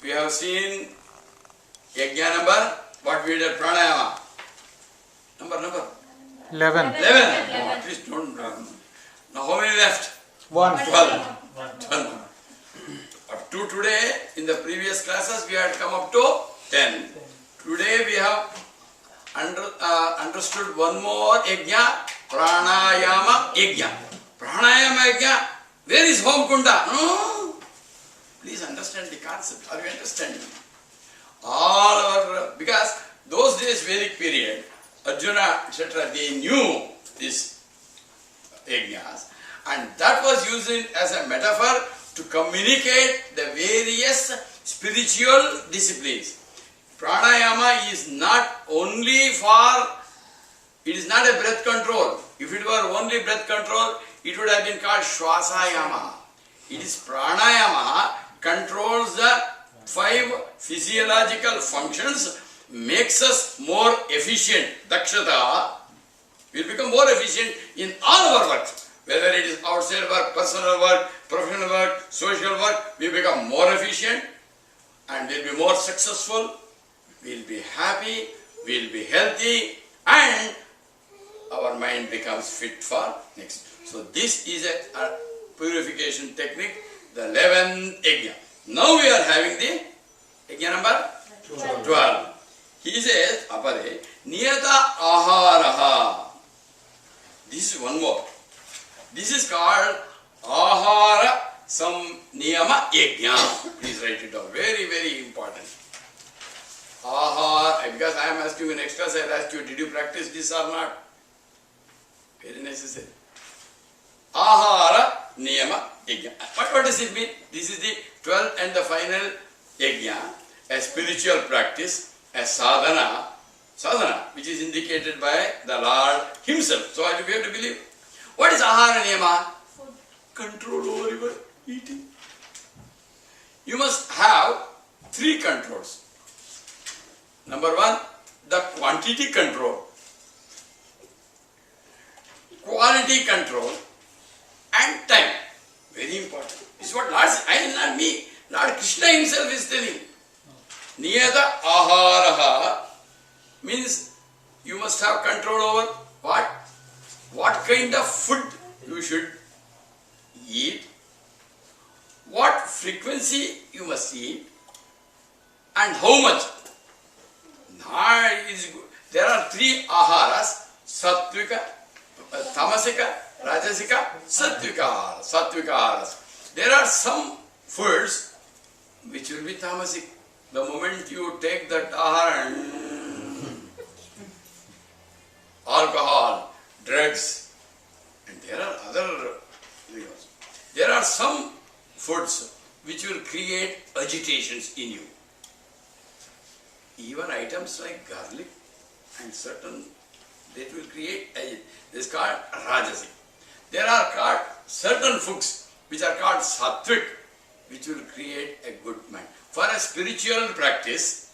we have seen yajna number, what we did, pranayama. Number? 11. 11. Oh, at least don't. Now how many left? 1. 12. Up to today, in the previous classes, we had come up to 10. Today we have understood one more yajna, pranayama yajna. Pranayama yajna, where is home kunda? No. Please understand the concept. Are you understanding? Because those days, Vedic period, Arjuna, etc., they knew this yajnas, and that was used as a metaphor to communicate the various spiritual disciplines. Pranayama is not only for, it is not a breath control. If it were only breath control, it would have been called Shwasayama. It is pranayama, controls the 5 physiological functions, makes us more efficient. Dakshata will become more efficient in all our work. Whether it is outside work, personal work, professional work, social work, we become more efficient and will be more successful, we'll be happy, we'll be healthy, and our mind becomes fit for next. So this is a purification technique, the 11th yajna. Now we are having the yajna number 12. He says, Apare, Niyata Aharaha. This is one more. This is called Ahara Niyama Yajna. Please write it down. Very, very important. Ahara, because I am asking you in extra, I will ask you, did you practice this or not? Very necessary. Ahara Niyama Yajna. What does it mean? This is the 12th and the final yajna, a spiritual practice, a sadhana, which is indicated by the Lord Himself. So we have to believe. What is ahara niyama? Food. Control over your eating. You must have 3 controls. Number 1, the quantity control, quality control, and time. Very important. This is what not me, Lord Krishna Himself is telling. Niyata aharaha means you must have control over what? What kind of food you should eat, what frequency you must eat, and how much. There are 3 aharas: sattvika, tamasika, rajasika, sattvika aharas. There are some foods which will be tamasic. The moment you take that ahara, alcohol, drugs, and there are other things. There are some foods which will create agitations in you. Even items like garlic and certain, that will create agit. This is called rajasic. There are called certain foods which are called sattvic, which will create a good mind. For a spiritual practice,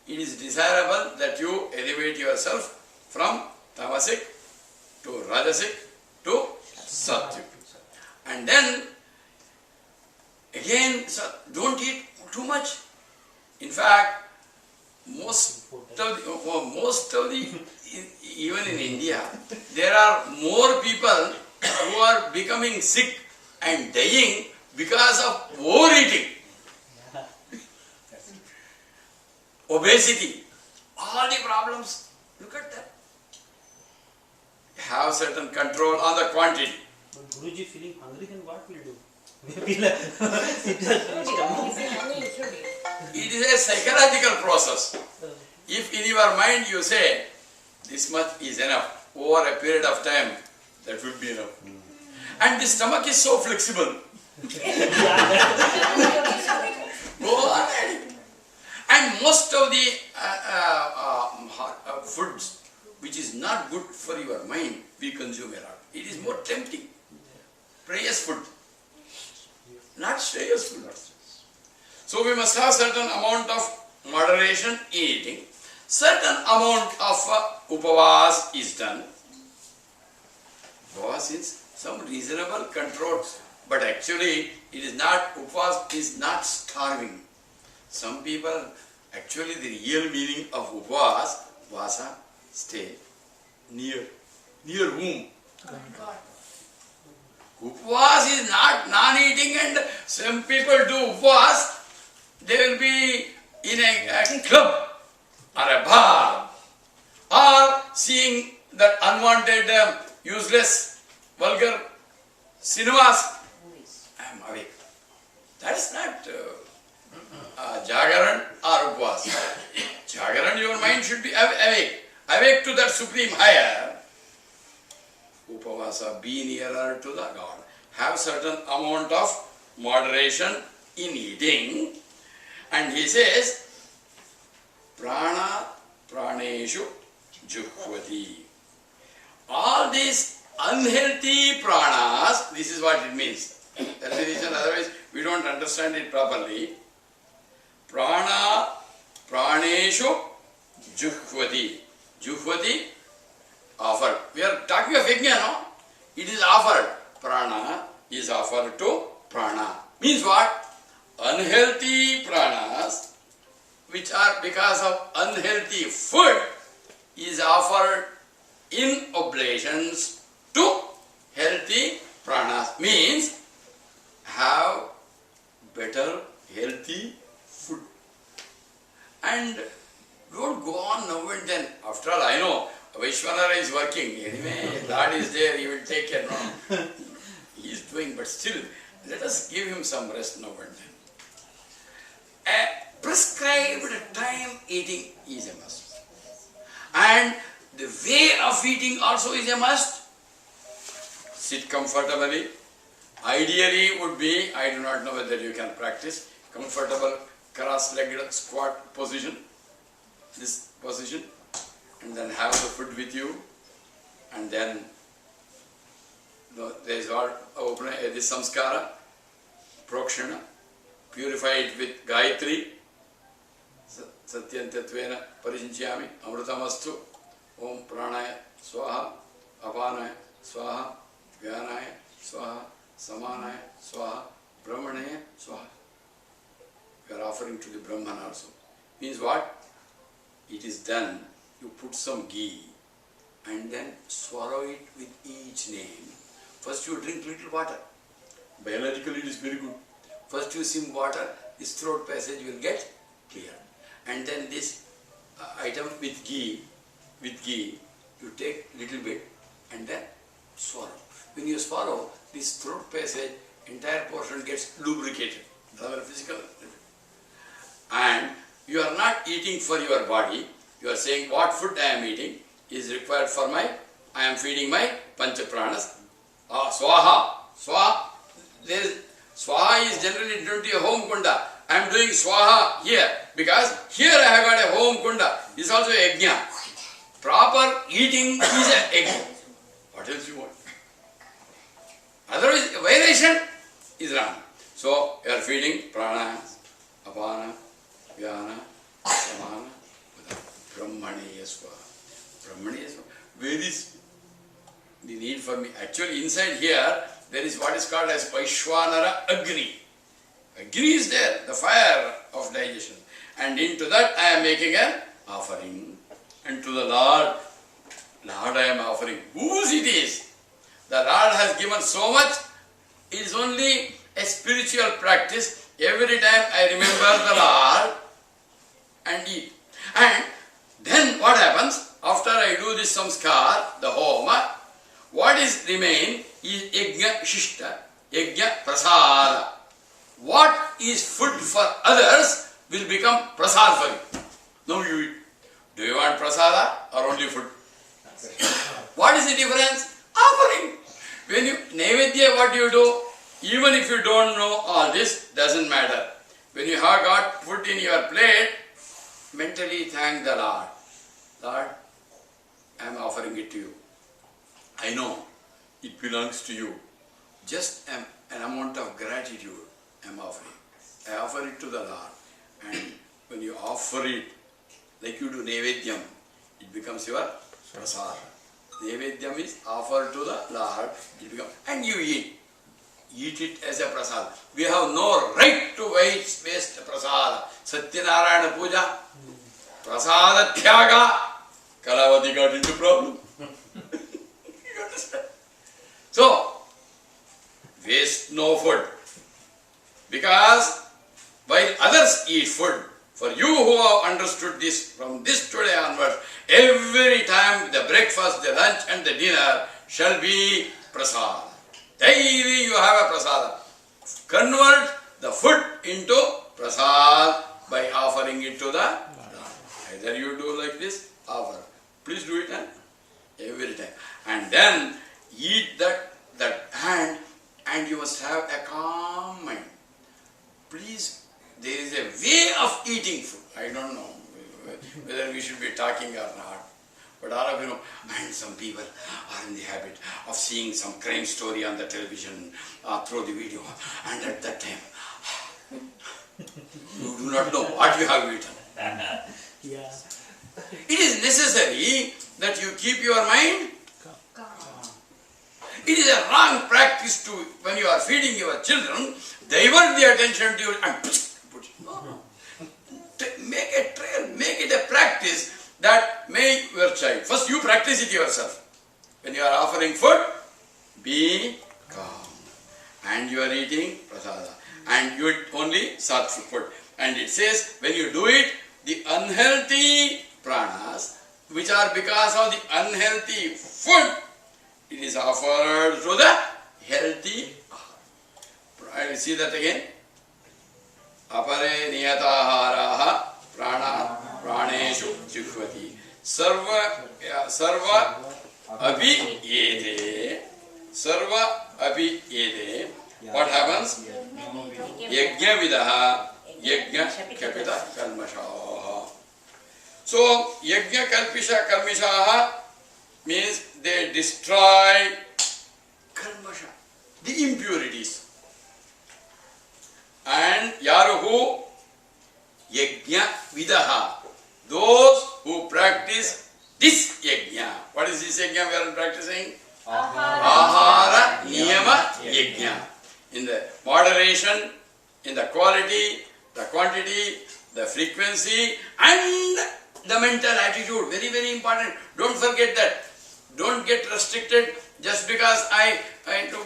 it is desirable that you elevate yourself from tamasic to rajasic to sattvic. And then, again, don't eat too much. In fact, most of the even in India, there are more people who are becoming sick and dying because of overeating. Obesity, all the problems. Look at that. Have certain control on the quantity. But Guruji, feeling hungry, then what will do? It is a psychological process. If in your mind you say, this much is enough, over a period of time, that would be enough. And the stomach is so flexible. Go on. And most of the foods which is not good for your mind, we consume a lot. It is more tempting. Prayers food, not strayers food. So we must have certain amount of moderation in eating. Certain amount of upavas is done. Upavas is some reasonable control, but actually it is not, upavas is not starving. Some people, actually the real meaning of upvas, vasa, stay, near whom? God. Upvas is not non-eating, and some people do upvas, they will be in a club or a bar or seeing that unwanted, useless, vulgar cinemas. I am awake. That is not Jagaran or Upvas. Jagaran, your mind should be awake to that supreme higher. Upavasa, be nearer to the God. Have certain amount of moderation in eating. And he says, prana praneshu juhvati. All these unhealthy pranas, this is what it means. That's the reason, otherwise we don't understand it properly. Prana praneshu juhvati. Juhvati, offered. We are talking of yajna, no? It is offered. Prana is offered to prana. Means what? Unhealthy pranas, which are because of unhealthy food, is offered in oblations to healthy pranas. Means have better healthy food. And don't go on now and then. After all, I know Vaishwanara is working. Anyway, Lord is there, he will take care. No, he is doing, but still, let us give him some rest now and then. A prescribed time eating is a must. And the way of eating also is a must. Sit comfortably. Ideally would be, I do not know whether you can practice, comfortable cross-legged squat position, this position, and then have the food with you, and then there is all open this samskara, prokshana, purify it with Gayatri, Satyantatvena Parijinchayami, Amritamastu, Om Pranaya Swaha, Apanaya Swaha, Vyanaya Swaha, Samanaya Swaha, Brahmanaya Swaha. We are offering to the Brahman also. Means what? It is done, you put some ghee and then swallow it with each name. First you drink little water. Biologically it is very good. First you sim water, this throat passage will get clear. And then this item with ghee, you take little bit and then swallow. When you swallow, this throat passage, entire portion gets lubricated. Our physical. And you are not eating for your body. You are saying what food I am eating is required for I am feeding my Panchapranas. Swaha. Swaha is generally done to a home kunda. I am doing Swaha here because here I have got a home kunda. This is also a yajna. Proper eating is a yajna. What else you want? Otherwise, violation is wrong. So, you are feeding prana, apana, vyana, samana, brahmaniya swaha. Brahmaniya swaha. Where is the need for me? Actually, inside here, there is what is called as Vaishwanara Agni. Agni is there, the fire of digestion. And into that I am making an offering. And to the Lord I am offering. Whose it is? The Lord has given so much. It is only a spiritual practice. Every time I remember the Lord and eat. And then what happens? After I do this samskar, the homa, what is remain is yajna shishta, yajna prasada. What is food for others will become prasad for you. Now you eat. Do you want prasada or only food? What is the difference? Offering. When you Naivedya, what you do? Even if you don't know all this, doesn't matter. When you have got food in your plate, mentally thank the Lord. Lord, I am offering it to you. I know it belongs to you. Just an amount of gratitude I am offering. I offer it to the Lord. And when you offer it, like you do Naivedyam, it becomes your prasad. Naivedyam is offered to the Lord, it becomes, and you eat. Eat it as a prasad. We have no right to waste prasad. Satyanarayana Puja, Prasada Tyaga, Kalavati got into problem. You understand? So, waste no food. Because while others eat food, for you who have understood this, from this today onwards, every time the breakfast, the lunch and the dinner shall be prasad. Daily you have a prasad. Convert the food into prasad by offering it to the Lord. Either you do like this, offer. Please do it every time. And then eat that hand, and you must have a calm mind. Please, there is a way of eating food. I don't know whether we should be talking or not. But all of you know, and some people are in the habit of seeing some crime story on the television through the video, and at that time, you do not know what you have eaten. Yeah. It is necessary that you keep your mind calm. It is a wrong practice to, when you are feeding your children, divert the attention to you and put it. No. Make a trail, make it a practice that make your child. First you practice it yourself. When you are offering food, be calm. And you are eating prasada. And you eat only sattvic food. And it says, when you do it, the unhealthy pranas, which are because of the unhealthy food, it is offered to the healthy. I will see that again. Apare niyataharaha prana praneshu jikhvati sarva abhi yede. What happens? Yajna vidaha yajna kapita kalmashaha. So yajna kalpisha kalmishaha means they destroy kalmasha, the impurities. And yaruhu yajna vidaha, those who practice this yajna. What is this yajna we are practicing? Ahara niyama yajna. In the moderation, in the quality, the quantity, the frequency, and the mental attitude. Very, very important. Don't forget that. Don't get restricted just because I do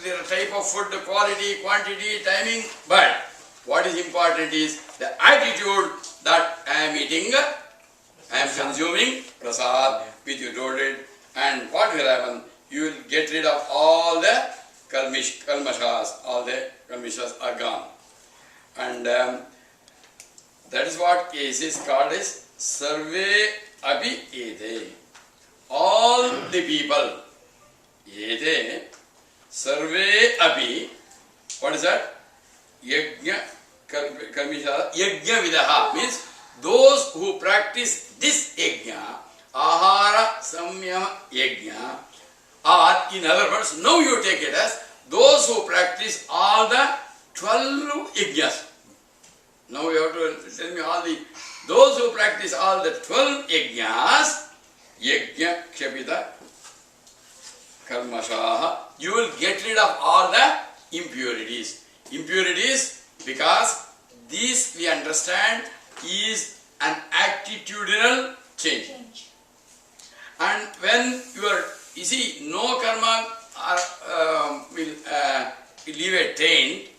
the type of food, the quality, quantity, timing. But what is important is the attitude that I am eating, I am consuming prasad which you told it. And what will happen? You will get rid of all the kalmashas, all the kalmishas are gone. And that is what is called as sarve abhi ede. All the people, ede, sarve abhi, what is that? Yajna kalmisha, yajna vidaha means those who practice this yajna, ahara samyama yajna, or in other words, now you take it as those who practice all the 12 yajnas. Now you have to tell me all those who practice all the 12 yajnas, yajna kshapita kalmashaha, you will get rid of all the impurities. Impurities, because this we understand is an attitudinal change. And when you see, no karma will leave a taint.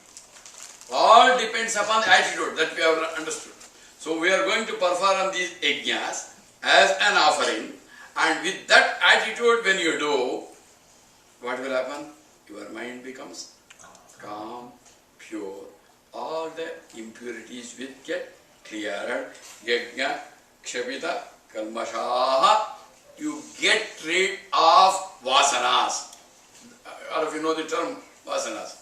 All depends upon the attitude that we have understood. So we are going to perform these yajnas as an offering, and with that attitude when you do, what will happen? Your mind becomes calm, pure. All the impurities will get cleared. Yajna kshapita kalmashaha. You get rid of vasanas. All of you know the term vasanas.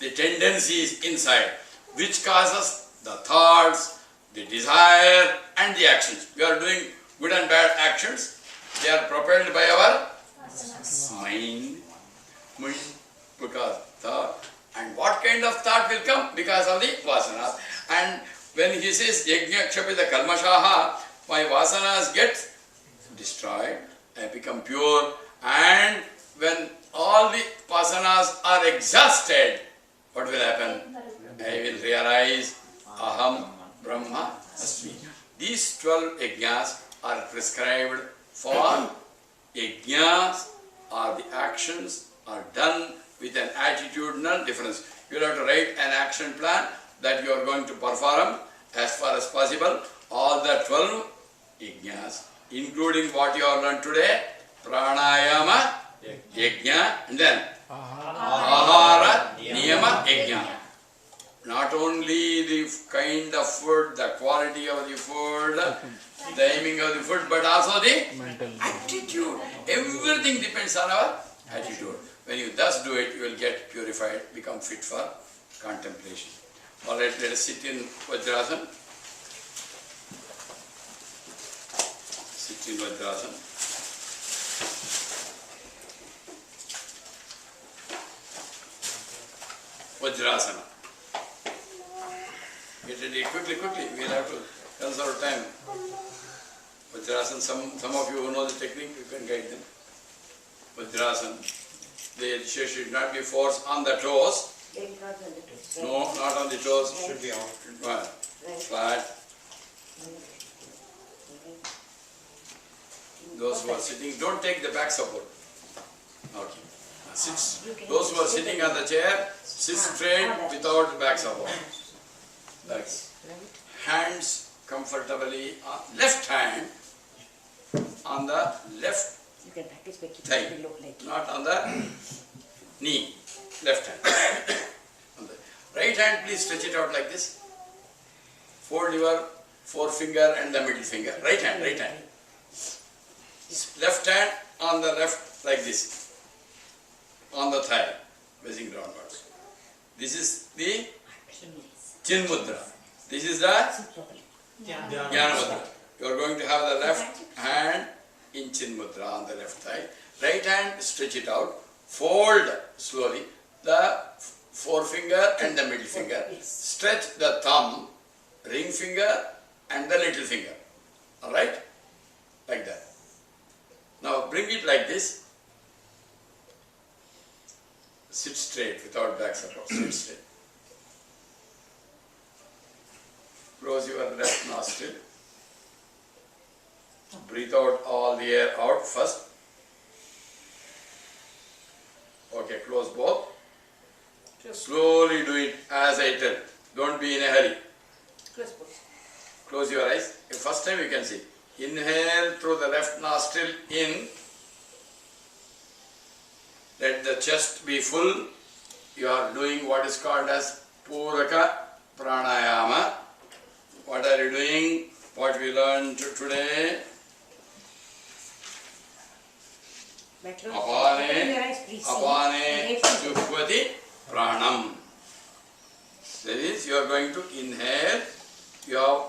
The tendencies inside, which causes the thoughts, the desire and the actions. We are doing good and bad actions. They are propelled by our mind. Because thought. And what kind of thought will come? Because of the vasanas. And when he says yajna kshapita kalmashaha, my vasanas get destroyed, I become pure, and when all the vasanas are exhausted, what will happen? I will realize aham these 12 yajnas are prescribed for yajnas, or the actions are done with an attitudinal difference. You have to write an action plan that you are going to perform as far as possible. All the 12 yajnas, including what you have learned today, pranayama yajna, and then ahara niyama yajna. Not only the kind of food, the quality of the food, the aiming of the food, but also the attitude. Everything depends on our attitude. When you thus do it, you will get purified, become fit for contemplation. Alright, let us sit in Vajrasana. Sit in Vajrasana. Vajrasana. Get ready quickly. We will have to conserve time. Vajrasana, some of you who know the technique, you can guide them. Vajrasana. The chair should not be forced on the toes. No, not on the toes. Should be out. Flat. Those who are sitting, don't take the back support. Okay. Those who are sitting on the chair, sit straight without back support. That's hands comfortably, left hand on the left thigh, not on the knee, left hand. On the right hand, please stretch it out like this. Fold your forefinger and the middle finger. Right hand. Left hand on the left like this, on the thigh, facing downwards. This is the Chin Mudra. This is the Jnana Mudra. You are going to have the left hand in Chin Mudra on the left thigh. Right hand, stretch it out. Fold slowly the forefinger and the middle finger. Stretch the thumb, ring finger and the little finger. Alright? Like that. Now bring it like this. Sit straight without back support. Sit straight. Close your left nostril. Breathe out all the air out first. Okay, close both. Slowly do it as I tell. Don't be in a hurry. Close your eyes. First time you can see. Inhale through the left nostril in. Let the chest be full. You are doing what is called as Puraka Pranayama. What are you doing? What we learned today? Apane Juhvati Pranam. That is, you are going to inhale. You have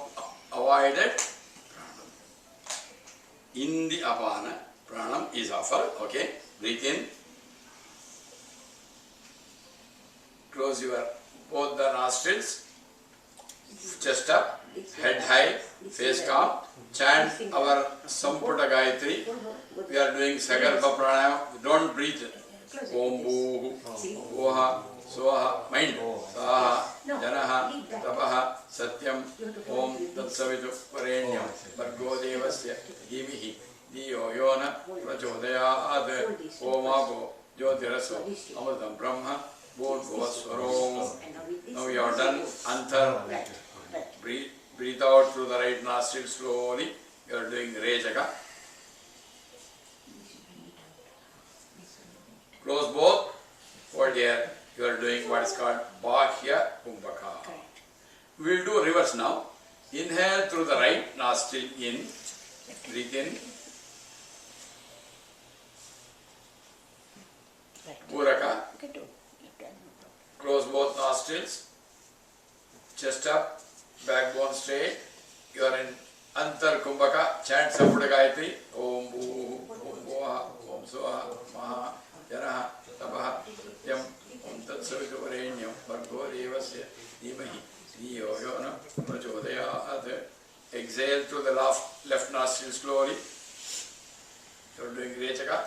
avoided pranam. In the apana, pranam is offered. Okay, breathe in. Close your both the nostrils. Chest up, head high, face calm. Chant our Samputa Gayatri. We are doing Sagarpa Pranayam. Don't breathe. Om Bhu, Voha, Swaha, mind. Saha, Janaha, Tapaha, Satyam, Om Tatsavitu Parenyam, Bhargo Devasya, Dhimihi, Diyo Yona, Prachodayād, Omāgo, Jyotiraso, Amritam Brahma, Bhūr. Now you are done. Antar. Breathe out through the right nostril slowly. You are doing Rejaka. Close both. Hold here. You are doing what is called Bahya Kumbhaka. We will do reverse now. Inhale through the right nostril in. Breathe in. Puraka. Close both nostrils. Chest up. Backbone straight. You are in Antar Kumbhaka. Chant Samputa Gayatri. Om Bhu, Om Voha, Om Swaha, Maha, Janaha, Tapaha, Yam, Om Tatsavitu Parenyam, Bhargo Devasya, Dhimahi, Dhiyo Yona, Prachodayād. Exhale through the left nostril slowly. You are doing Rechaka.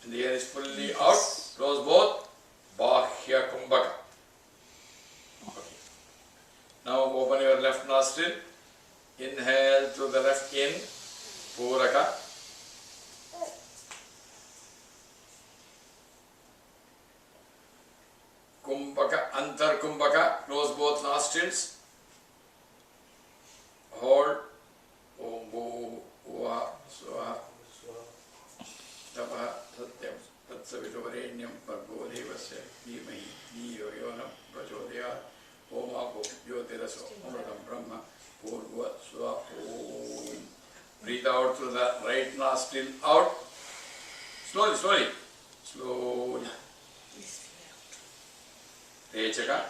And the air is fully out. Close both. Bahya Kumbhaka. Okay. Now open your left nostril. Inhale through the left in, Puraka. Kumbhaka, Antar Kumbhaka, close both nostrils. Hold. Om Bhu Bhuva Swaha Tapaha Satyam Tatsavituvarenyam Bhargo Devasya Dhimahi Dhiyo Yonam Prachodayat Om Apo Jyotiraso Amritam Brahma Purva Swaha Om. Breathe out through the right nostril out. Slowly, slowly. Slowly. Rechaka.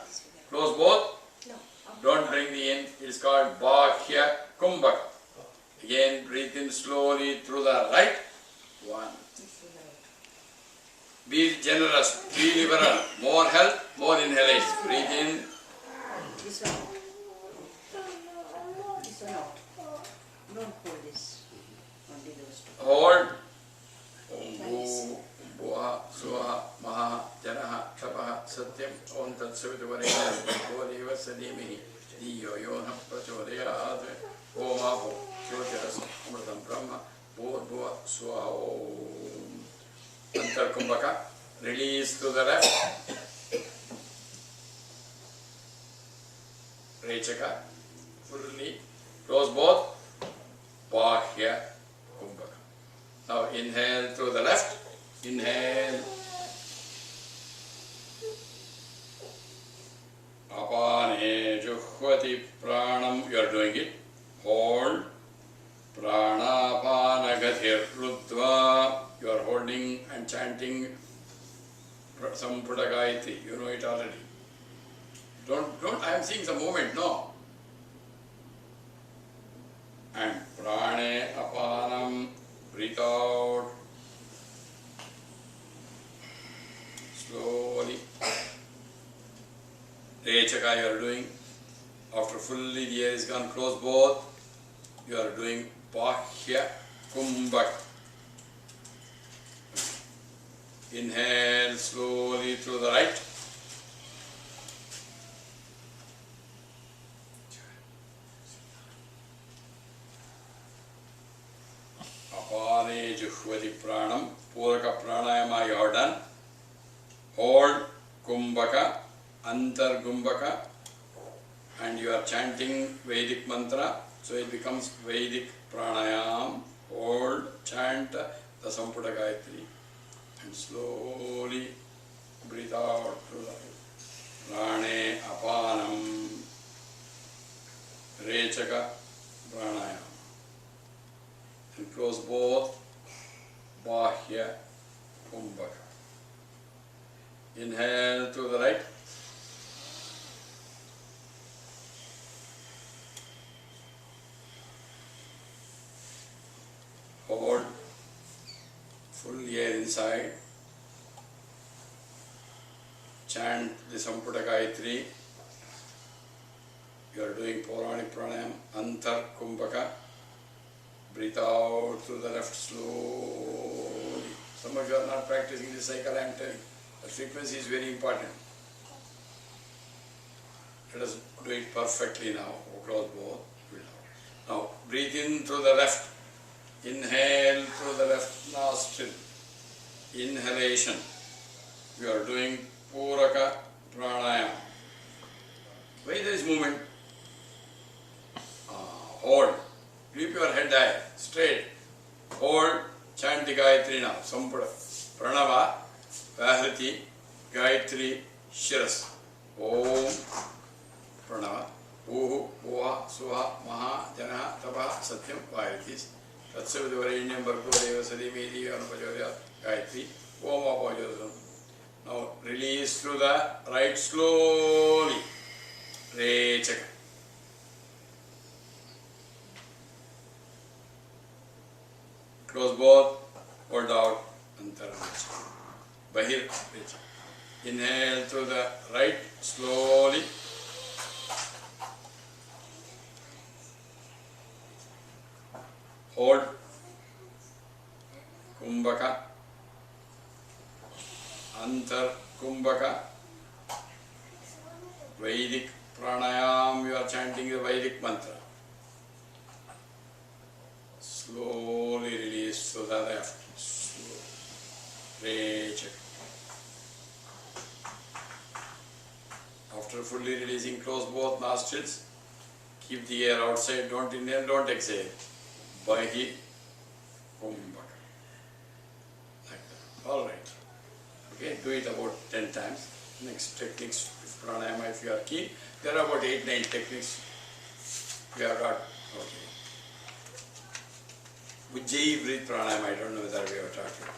Close both. Don't bring the in. It's called Bhakya Kumbhaka. Again, breathe in slowly through the right. One. Be generous. Be liberal. More health, more inhalation. Breathe in. This one out. This one out. Don't hold this. Only those two. Hold. Om Bhu Bhuva Swaha Maha Janaha Tapaha Satyam Om Tatsavituvarenyam Bhargo Devasya Dhimahi Dhiyo Yonam Prachodayat Om Apo Jyotiraso Amritam Brahma Purva Swaha Om. Antar Kumbhaka. Release to the left. Rechaka. Fully. Close both. Bhakya Kumbhaka. Now inhale through the left. Inhale. Apane Juhvati Pranam. You are doing it. Hold. Pranapana Rudva. You are holding and chanting Samputa Gayatri. You know it already. Don't, I am seeing some movement, no. And Prane Apanam. Breathe out. Slowly. Rechaka you are doing. After fully the air is gone, close both. You are doing Bhakya Kumbhaka. Inhale slowly through the right. Apane Juhvati Pranam. Puraka Pranayama you have done. Hold Kumbhaka, Antar Kumbhaka, and you are chanting Vedic mantra, so it becomes Vedic Pranayam. Hold, chant the Samputa Gayatri, and slowly breathe out through the Prane Apanam, Rechaka Pranayam, and close both Bhakya Kumbhaka. Inhale to the right. Hold. Full air inside. Chant the Samputa Gayatri. You are doing Puranic Pranayam. Antar Kumbhaka. Breathe out through the left slowly. Some of you are not practicing this cycle, I am telling. The frequency is very important. Let us do it perfectly now. Close both. Now breathe in through the left. Inhale through the left nostril. Inhalation. You are doing Puraka Pranayam. Why there is movement? Hold. Keep your head high, straight. Hold. Chant the Gayatri now. Samputa. Pranava. Vahriti. Gayatri. Shiras. Om. Pranava. Bhu Bhuva Swaha Maha Janaha Tapaha Satyam Vahriti. Tatsavituvarenyam Bhargo Devasya Dhimahi Dhiyo Yonam Prachodayat Gayatri. Om Apo Jyotiraso. Now release through the right slowly. Rechaka. Close both. Hold out. Antara Rechaka. Bahir Rechaka. Inhale through the right slowly. Hold. Kumbhaka. Antar Kumbhaka. Vedic Pranayam. You are chanting the Vedic mantra. slowly release Sudhaya. Slow. Check. After fully releasing, close both nostrils. Keep the air outside, don't inhale, don't exhale. Bahi, kumbhaka. Like that. Alright. Okay, do it about 10 times. Next techniques, pranayama if you are keen. There are about 8-9 techniques. We have got, okay. Ujjayi breathe pranayama, I don't know whether we have talked about.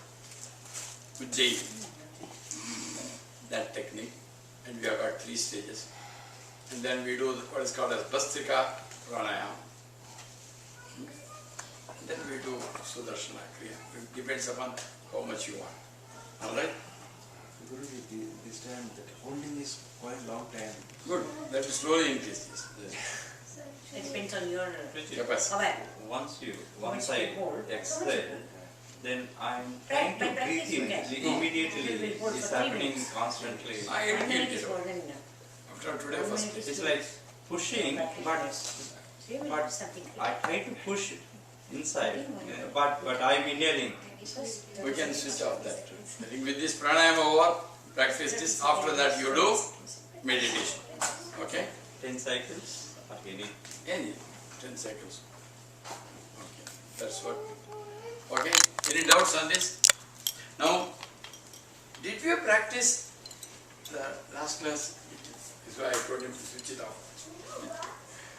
Ujjayi. That technique. And we have got 3 stages. And then we do what is called as Bastrika Pranayam. And then we do Sudarshana Kriya. It depends upon how much you want. Alright? Guruji, this time the holding is quite long time. Good. That will slowly increase this. It depends on your Capacity. power. Once Once I you hold, exhale, then I'm Right, trying to but practice breathe you can. immediately. You will hold It's for 3 happening minutes. constantly. I 1 minute will is get more it. than enough. After today 1 first. minute is It's too like much. pushing, Practice but first. 3 minutes but is something. I try to push inside, but I'm inhaling. We can switch off that. I think with this pranayama over, practice this. After that you do meditation. Okay? 10 cycles or any. Any 10 cycles. Okay, that's what. Okay, any doubts on this? Now, did we practice the last class? This is why I told him to switch it off.